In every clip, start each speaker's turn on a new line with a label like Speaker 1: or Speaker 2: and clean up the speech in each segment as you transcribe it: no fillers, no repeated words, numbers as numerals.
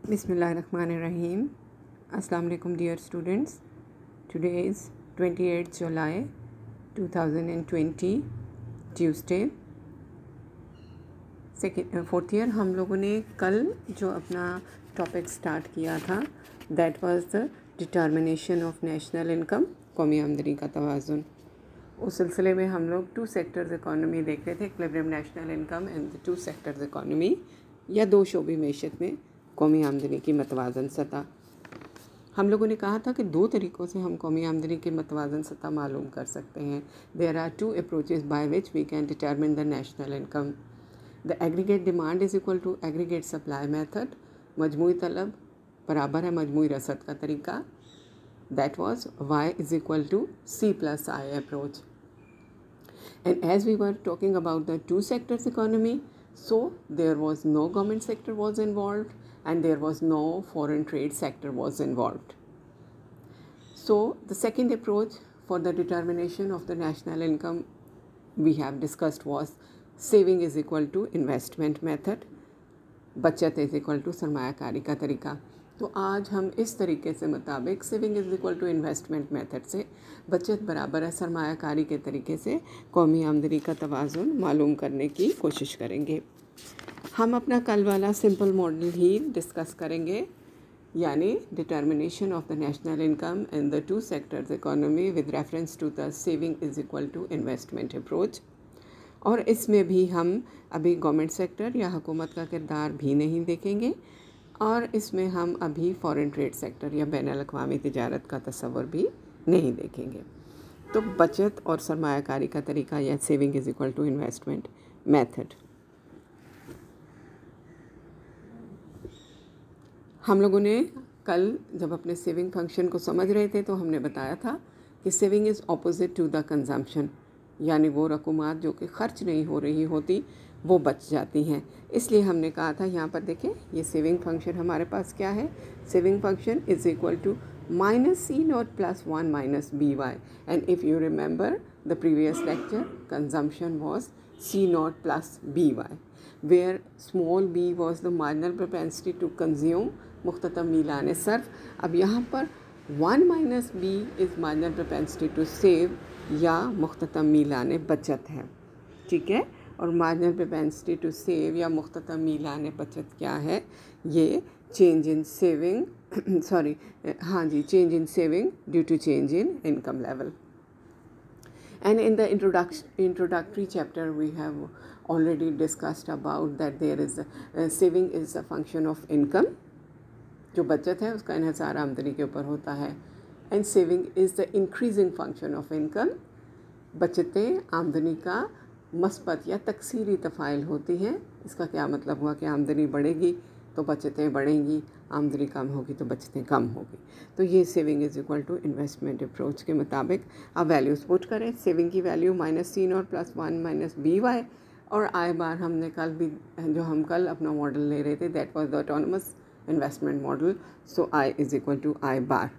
Speaker 1: Bismillahirrahmanirrahim. Assalamu alaikum dear students. Today is 28th July 2020 Tuesday. Fourth year हम लोगों ने कल जो अपना टॉपिक स्टार्ट किया था that was the determination of national income, कौमी आमदनी का तवाज़ुन। उस सिलसिले में हम लोग टू सेक्टर्स इकॉनमी देख रहे थे, equilibrium national income and the two sectors economy या दो शोबी मैशत में कौमी आमदनी की मतवाज़न सतह। हम लोगों ने कहा था कि दो तरीक़ों से हम कौमी आमदनी की मतवाज़न सतह मालूम कर सकते हैं। There are two approaches by which we can determine the national income. The aggregate demand is equal to aggregate supply method, मजमूई तलब बराबर है मजमूई रसद का तरीका। That was y is equal to C + I approach. And as we were talking about the two sectors economy, so there was no government sector was involved and there was no foreign trade sector was involved. So the second approach for the determination of the national income we have discussed was saving is equal to investment method, बचत is equal to सरमायाकारी का तरीका। तो आज हम इस तरीके से मुताबिक saving is equal to investment method से बचत बराबर है सरमायाकारी के तरीके से कौमी आमदनी का तवाज़ुन मालूम करने की कोशिश करेंगे। हम अपना कल वाला सिंपल मॉडल ही डिस्कस करेंगे, यानी determination of the national income in the two sectors economy with reference to the saving is equal to investment approach. और इसमें भी हम अभी गवर्नमेंट सेक्टर या हुकूमत का किरदार भी नहीं देखेंगे और इसमें हम अभी फॉरेन ट्रेड सेक्टर या बैनुल अक़वामी तिजारत का तस्वर भी नहीं देखेंगे। तो बचत और सरमायाकारी का तरीका या saving is equal to investment method. हम लोगों ने कल जब अपने सेविंग फंक्शन को समझ रहे थे तो हमने बताया था कि saving is opposite to the consumption, यानी वो रकूमात जो कि ख़र्च नहीं हो रही होती वो बच जाती हैं। इसलिए हमने कहा था, यहाँ पर देखें ये सेविंग फंक्शन हमारे पास क्या है, saving function is equal to -C0 + 1 - BY and if you remember the previous lecture consumption was C0 + BY where small b was the marginal propensity to consume मुख्ततम मीलान सर्फ। अब यहाँ पर 1 - B is marginal propensity to save या मुख्ततम Milan बचत है, ठीक है। और मार्जिनल प्रोपेंसिटी टू सेव या मुख्ततम मीलान बचत क्या है, ये change in saving change in saving due to change in income level. And in the introductory chapter we have already discussed about that there is saving is a function of income, जो बचत है उसका इन्हिसार आमदनी के ऊपर होता है, and saving is the increasing function of income. बचतें आमदनी का मस्बत या तकसीरी तफ़ाइल होती हैं। इसका क्या मतलब हुआ कि आमदनी बढ़ेगी तो बचतें बढ़ेंगी, आमदनी कम होगी तो बचतें कम होगी। तो ये saving is equal to investment approach के मुताबिक अब वैल्यूज़ पुट करें। सेविंग की वैल्यू -C0 + 1 - BY और I बार हमने कल भी जो हम कल अपना मॉडल ले रहे थे that was the autonomous investment model, so I is equal to I bar.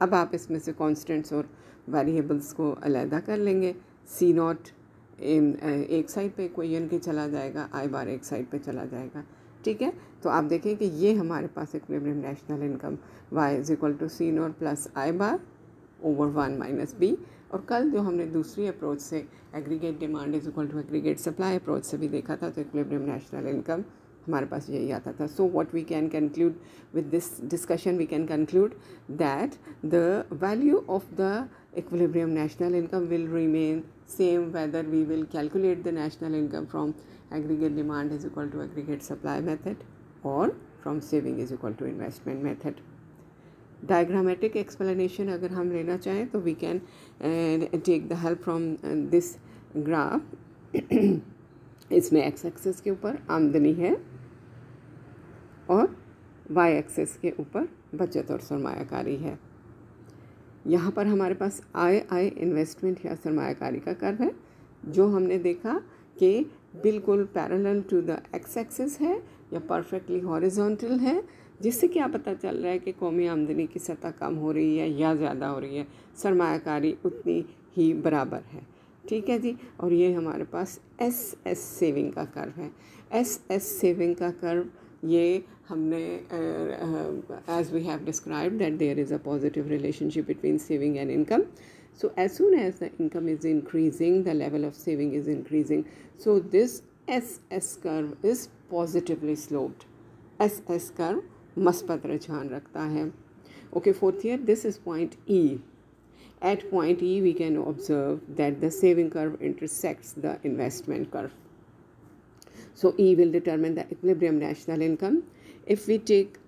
Speaker 1: अब आप इसमें से कॉन्स्टेंट्स और वेरिएबल्स को अलहदा कर लेंगे। C0 एक साइड पे इक्वेशन के चला जाएगा, I बार एक साइड पे चला जाएगा, ठीक है। तो आप देखें कि ये हमारे पास equilibrium national income y is equal to C0 + I bar over 1 - B। और कल जो हमने दूसरी अप्रोच से aggregate demand is equal to aggregate supply approach से भी देखा था, तो इक्विलिब्रियम नेशनल इनकम हमारे पास यही आता था। So what we can conclude with this discussion, we can conclude that the value of the equilibrium national income will remain same whether we will calculate the national income from aggregate demand is equal to aggregate supply method or from saving is equal to investment method. Diagrammatic explanation अगर हम लेना चाहें तो we can take the help from this graph। इसमें x axis के ऊपर आमदनी है और y एक्सिस के ऊपर बचत और सरमायाकारी है। यहाँ पर हमारे पास I इन्वेस्टमेंट या सरमायाकारी का कर्व है, जो हमने देखा कि बिल्कुल parallel to the x axis है या परफेक्टली हॉरिजॉन्टल है, जिससे क्या पता चल रहा है कि कौमी आमदनी की सतह कम हो रही है या ज़्यादा हो रही है, सरमायाकारी उतनी ही बराबर है, ठीक है जी। और ये हमारे पास एस सेविंग का कर्व है। एस सेविंग का कर्व ये हमने as we have described that there is a positive relationship between saving and income. So as soon as the income is increasing, the level of saving is increasing. So this SS curve is positively sloped. SS curve मस्बत रुझान रखता है. Okay, fourth year, this is point E. At point E, we can observe that the saving curve intersects the investment curve. So E will determine the equilibrium national income. If we take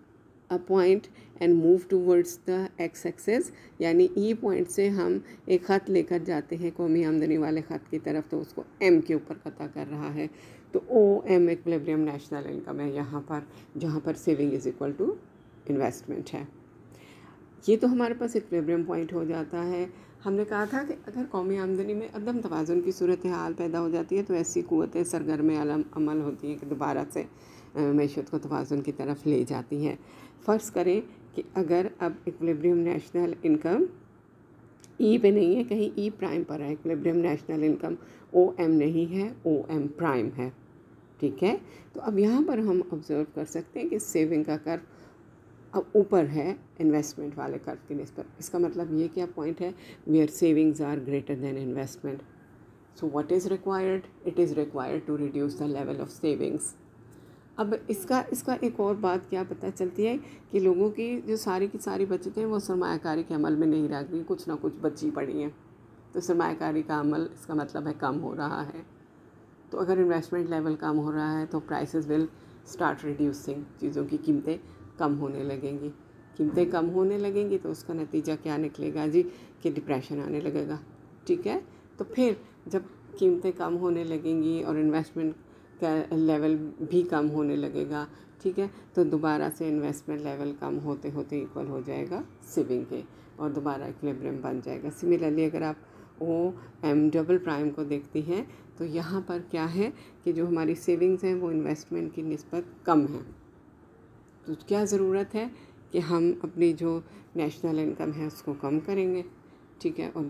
Speaker 1: a point and move towards the x-axis, यानी E point से हम एक ख़त लेकर जाते हैं कौमी आमदनी वाले ख़त की तरफ, तो उसको M के ऊपर कता कर रहा है. तो OM इक्विलिब्रियम नेशनल इनकम है यहाँ पर, जहाँ पर saving is equal to investment है. ये तो हमारे पास इक्विलिब्रियम पॉइंट हो जाता है. हमने कहा था कि अगर कौमी आमदनी में अदम तवाज़ुन की सूरत हाल पैदा हो जाती है तो ऐसी क़ुव्वतें सरगर्म अमल होती हैं कि दोबारा से मैशत को तवाज़ुन की तरफ ले जाती हैं. फ़र्ज़ करें कि अगर अब इक्विलिब्रियम नेशनल इनकम ई पे नहीं है, कहीं ई प्राइम पर है. इक्विलिब्रियम नेशनल इनकम OM नहीं है, OM प्राइम है. ठीक है, तो अब यहाँ पर हम ऑब्ज़र्व कर सकते हैं कि सेविंग का कर्व अब ऊपर है इन्वेस्टमेंट वाले कर्व की निस्बत. इसका मतलब ये क्या पॉइंट है, where savings are greater than investment. So what is required, it is required to reduce the level of savings. अब इसका एक और बात क्या पता चलती है कि लोगों की जो सारी की सारी बचतें हैं वो सरमायाकारी के अमल में नहीं रह गई, कुछ ना कुछ बची पड़ी हैं. तो सरमायाकारी का अमल इसका मतलब है कम हो रहा है. तो अगर इन्वेस्टमेंट लेवल कम हो रहा है तो प्राइसेस विल स्टार्ट रिड्यूसिंग, चीज़ों की कीमतें कम होने लगेंगी. कीमतें कम होने लगेंगी तो उसका नतीजा क्या निकलेगा जी, कि डिप्रेशन आने लगेगा. ठीक है, तो फिर जब कीमतें कम होने लगेंगी और इन्वेस्टमेंट का लेवल भी कम होने लगेगा, ठीक है, तो दोबारा से इन्वेस्टमेंट लेवल कम होते होते इक्वल हो जाएगा सेविंग के और दोबारा इक्विलिब्रियम बन जाएगा. सिमिलरली अगर आप OM डबल प्राइम को देखती हैं तो यहाँ पर क्या है कि जो हमारी सेविंग्स हैं वो इन्वेस्टमेंट की निस्बत कम है. तो क्या ज़रूरत है कि हम अपनी जो नेशनल इनकम है उसको कम करेंगे. ठीक है, और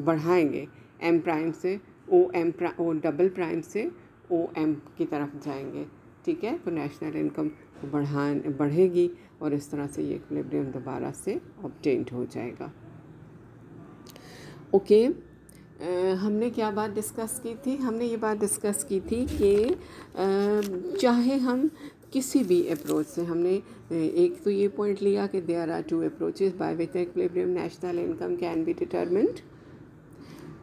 Speaker 1: बढ़ाएंगे M प्राइम से O डबल प्राइम से OM की तरफ जाएंगे. ठीक है, तो नेशनल इनकम बढ़ेगी और इस तरह से ये इक्विलिब्रियम दोबारा से ऑब्टेन्ड हो जाएगा. ओके, हमने क्या बात डिस्कस की थी, हमने ये बात डिस्कस की थी कि चाहे हम किसी भी अप्रोच से, हमने एक तो ये पॉइंट लिया कि there are 2 approaches by which equilibrium national income can be determined.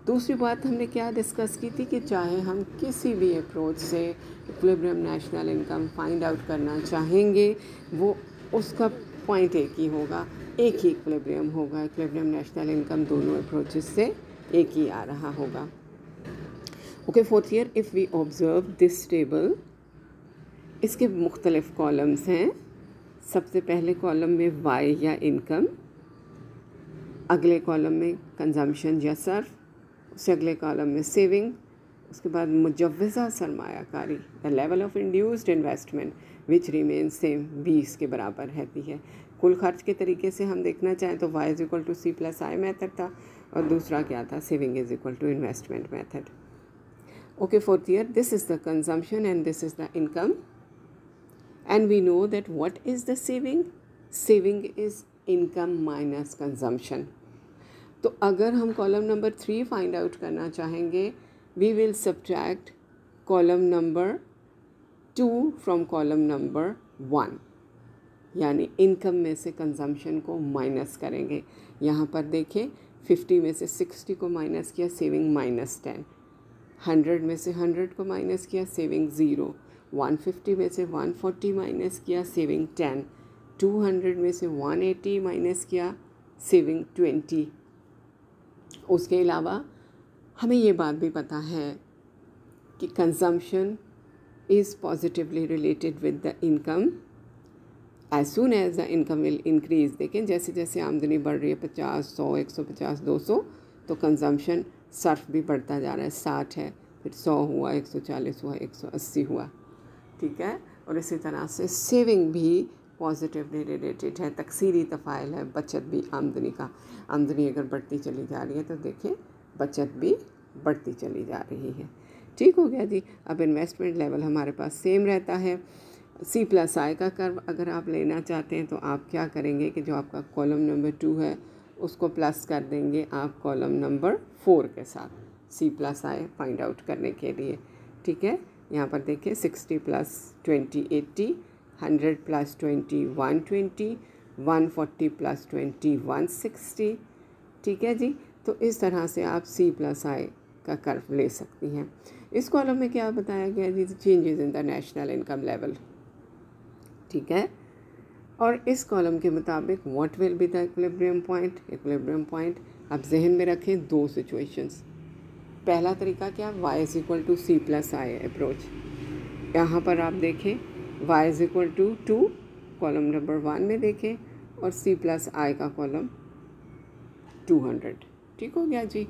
Speaker 1: दूसरी बात हमने क्या डिस्कस की थी कि चाहे हम किसी भी अप्रोच से equilibrium national income find out करना चाहेंगे, वो उसका पॉइंट एक ही होगा, एक ही इक्विलिब्रियम होगा. इक्विलिब्रियम नेशनल इनकम दोनों अप्रोचेस से एक ही आ रहा होगा. Okay, fourth year, if we observe this table, इसके मुख्तलिफ कॉलम्स हैं. सबसे पहले कॉलम में Y या इनकम, अगले कॉलम में कंजम्पशन या सर्फ, उससे अगले कॉलम में सेविंग, उसके बाद मुजव्वज़ा सरमायाकारी, the level of induced investment which remain same, 20 के बराबर रहती है. कुल खर्च के तरीके से हम देखना चाहें तो Y = C+I मेथड था और दूसरा क्या था, saving = investment method. Okay, fourth year, this is the consumption and this is the income. And we know that what is the saving? Saving is income minus consumption. तो अगर हम column number 3 find out करना चाहेंगे, we will subtract column number 2 from column number 1, यानी income में से consumption को minus करेंगे. यहाँ पर देखें, 50 में से 60 को माइनस किया, सेविंग -10. 100 में से 100 को माइनस किया, सेविंग 0. 150 में से 140 माइनस किया, सेविंग 10. 200 में से 180 माइनस किया, सेविंग 20. उसके अलावा हमें ये बात भी पता है कि consumption is positively related with the income. As soon as the income will increase, देखें जैसे जैसे आमदनी बढ़ रही है 50, 100, 150, 200, तो कंजम्पशन सर्फ भी बढ़ता जा रहा है. 60 है, फिर 100 हुआ, 140 हुआ, 180 हुआ. ठीक है, और इसी तरह से सेविंग भी पॉजिटिवली रिलेटेड है, तकसीरी तफ़ाइल है. बचत भी आमदनी का, आमदनी अगर बढ़ती चली जा रही है तो देखें बचत भी बढ़ती चली जा रही है. ठीक हो गया जी. अब इन्वेस्टमेंट लेवल हमारे पास सेम रहता है. सी प्लस आई का कर्व अगर आप लेना चाहते हैं तो आप क्या करेंगे कि जो आपका कॉलम नंबर 2 है उसको प्लस कर देंगे आप कॉलम नंबर 4 के साथ C plus I find out करने के लिए। ठीक है, यहाँ पर देखिए 60 प्लस 20 80, 100 प्लस 20 120, 140 प्लस 20 160। ठीक है जी, तो इस तरह से आप सी प्लस आई का कर्व ले सकती हैं। इस कॉलम में क्या बताया गया जी, changes in the national income level. ठीक है, और इस कॉलम के मुताबिक what will be the equilibrium point. Equilibrium point आप जहन में रखें, दो सिचुएशंस। पहला तरीका क्या, y is equal to C plus I approach. यहाँ पर आप देखें y is equal to 2 column number 1 में देखें और c प्लस आई का कॉलम 200। ठीक हो गया जी।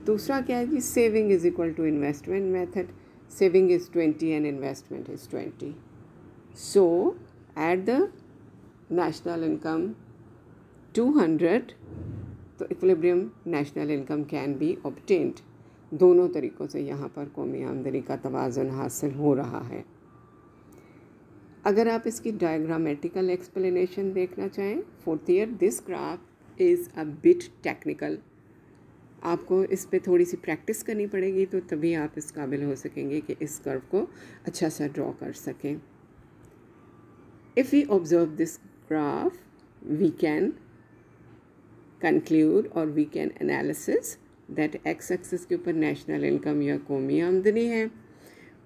Speaker 1: दूसरा क्या है जी, saving is equal to investment method. Saving is 20 and investment is 20। So at the national income 200 तो equilibrium national income can be obtained. दोनों तरीक़ों से यहाँ पर कौमी आमदनी का तवाज़ुन हासिल हो रहा है। अगर आप इसकी डायग्रामेटिकल एक्सप्लेनेशन देखना चाहें, fourth year, this graph is a bit technical. आपको इस पे थोड़ी सी प्रैक्टिस करनी पड़ेगी तो तभी आप इस काबिल हो सकेंगे कि इस कर्व को अच्छा सा ड्रॉ कर सकें। If we observe this graph we can conclude और we can analysis that X axis के ऊपर नेशनल इनकम या कौमी आमदनी है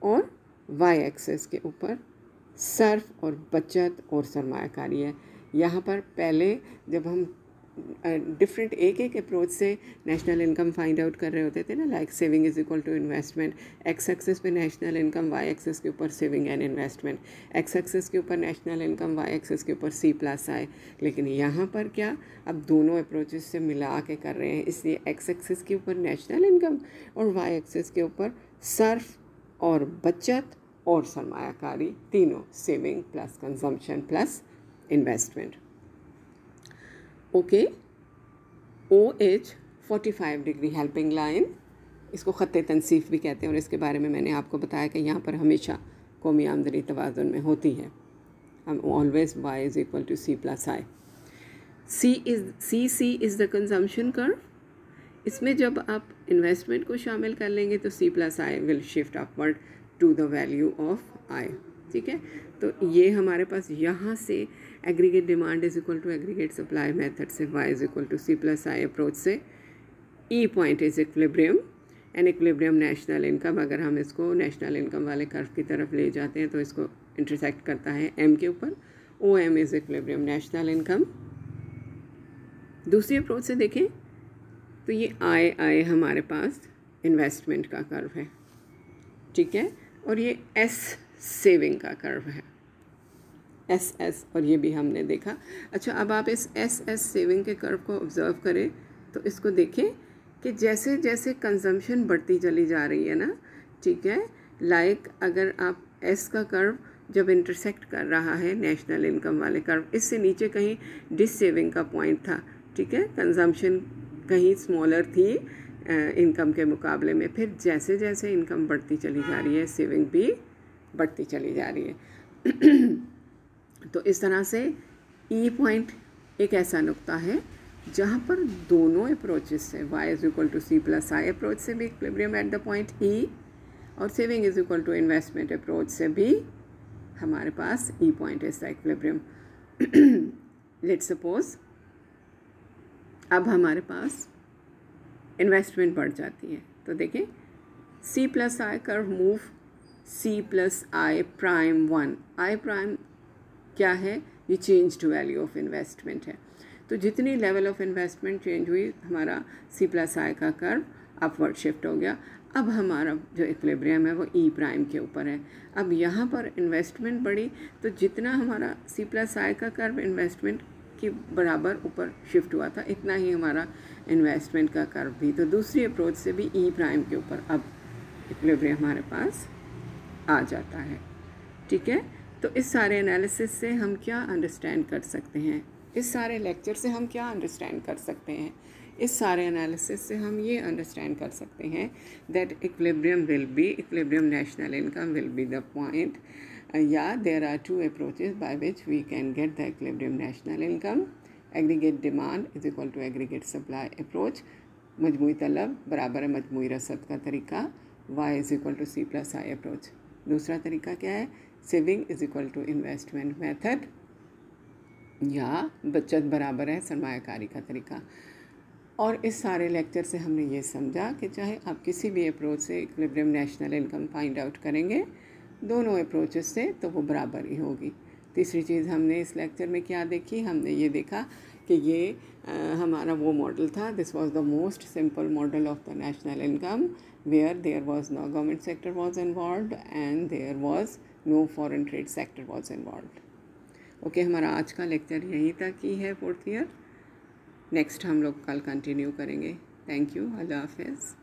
Speaker 1: और वाई एक्सिस के ऊपर सर्फ और बचत और सरमायाकारी है। यहाँ पर पहले जब हम डिफरेंट एक अप्रोच से नेशनल इनकम फाइंड आउट कर रहे होते थे ना, like saving is equal to investment, x axis पे नेशनल इनकम, वाई एक्सिस के ऊपर saving and investment, x axis के ऊपर नेशनल इनकम, वाई एक्सिस के ऊपर सी प्लस आई। लेकिन यहाँ पर क्या, अब दोनों अप्रोचेस से मिला के कर रहे हैं, इसलिए एक्स एक्सिस के ऊपर नेशनल इनकम और वाई एक्सिस के ऊपर सर्फ और बचत और सरमायाकारी, तीनों saving plus consumption plus investment. Okay, OH 45 degree helping line, इसको ख़त्ते तनसीफ भी कहते हैं और इसके बारे में मैंने आपको बताया कि यहाँ पर हमेशा कौमी आमदनी तवाज़ुन में होती है। हम always y is equal to C plus I. C is the consumption curve. इसमें जब आप इन्वेस्टमेंट को शामिल कर लेंगे तो C plus I will shift upward to the value of I. ठीक है, तो ये हमारे पास यहाँ से aggregate demand is equal to aggregate supply method से y is equal to C plus I approach से E point is equilibrium and equilibrium national income. अगर हम इसको नेशनल इनकम वाले कर्व की तरफ ले जाते हैं तो इसको इंटरसेक्ट करता है m के ऊपर। OM is equilibrium national income. दूसरी अप्रोच से देखें तो ये आई हमारे पास इन्वेस्टमेंट का कर्व है। ठीक है, और ये S सेविंग का कर्व है, SS, और ये भी हमने देखा। अच्छा, अब आप इस SS सेविंग के कर्व को ऑब्ज़र्व करें तो इसको देखें कि जैसे जैसे कंजम्पशन बढ़ती चली जा रही है ना, ठीक है, लाइक अगर आप S का कर्व जब इंटरसेक्ट कर रहा है नेशनल इनकम वाले कर्व, इससे नीचे कहीं डिस सेविंग का पॉइंट था। ठीक है, कंजम्पशन कहीं स्मॉलर थी इनकम के मुकाबले में, फिर जैसे जैसे इनकम बढ़ती चली जा रही है सेविंग भी बढ़ती चली जा रही है। तो इस तरह से ई पॉइंट एक ऐसा नुक्ता है जहाँ पर दोनों अप्रोचेस से y is equal to C plus I approach से भी equilibrium at the point E और saving is equal to investment approach से भी हमारे पास E point is the equilibrium. Let's suppose अब हमारे पास इन्वेस्टमेंट बढ़ जाती है तो देखें C plus I curve move C plus I prime 1। I prime क्या है, ये change to value of investment है। तो जितनी लेवल ऑफ इन्वेस्टमेंट चेंज हुई हमारा सी प्लस आई का कर्व अपवर्ड शिफ्ट हो गया। अब हमारा जो इक्विलिब्रियम है वो ई प्राइम के ऊपर है। अब यहाँ पर इन्वेस्टमेंट बढ़ी तो जितना हमारा सी प्लस आई का कर्व इन्वेस्टमेंट के बराबर ऊपर शिफ्ट हुआ था, इतना ही हमारा इन्वेस्टमेंट का कर्व भी। तो दूसरी अप्रोच से भी ई प्राइम के ऊपर अब इक्विलिब्रियम हमारे पास आ जाता है। ठीक है, तो इस सारे एनालिसिस से हम क्या अंडरस्टैंड कर सकते हैं, इस सारे लेक्चर से हम क्या अंडरस्टैंड कर सकते हैं, इस सारे एनालिसिस से हम ये अंडरस्टैंड कर सकते हैं that equilibrium national income will be the point Yeah, there are two approaches by which we can get the equilibrium national income. Aggregate demand is equal to aggregate supply approach. मजमूई तलब बराबर है मजमूई रसद का तरीका. Y is equal to C plus I approach. दूसरा तरीका क्या है? Saving is equal to investment method या बचत बराबर है सरमायाकारी का तरीका. और इस सारे लेक्चर से हमने ये समझा कि चाहे आप किसी भी अप्रोच से equilibrium national income find out करेंगे, दोनों अप्रोचेस से तो वो बराबर ही होगी. तीसरी चीज़ हमने इस लेक्चर में क्या देखी? हमने ये देखा कि ये हमारा वो मॉडल था. This was the most simple model of the national income where there was no government sector was involved and there was no foreign trade sector was involved. Okay, हमारा आज का लेक्चर यहीं तक ही है, 4th ईयर. नेक्स्ट हम लोग कल continue करेंगे. Thank you. अल्लाह हाफिज़.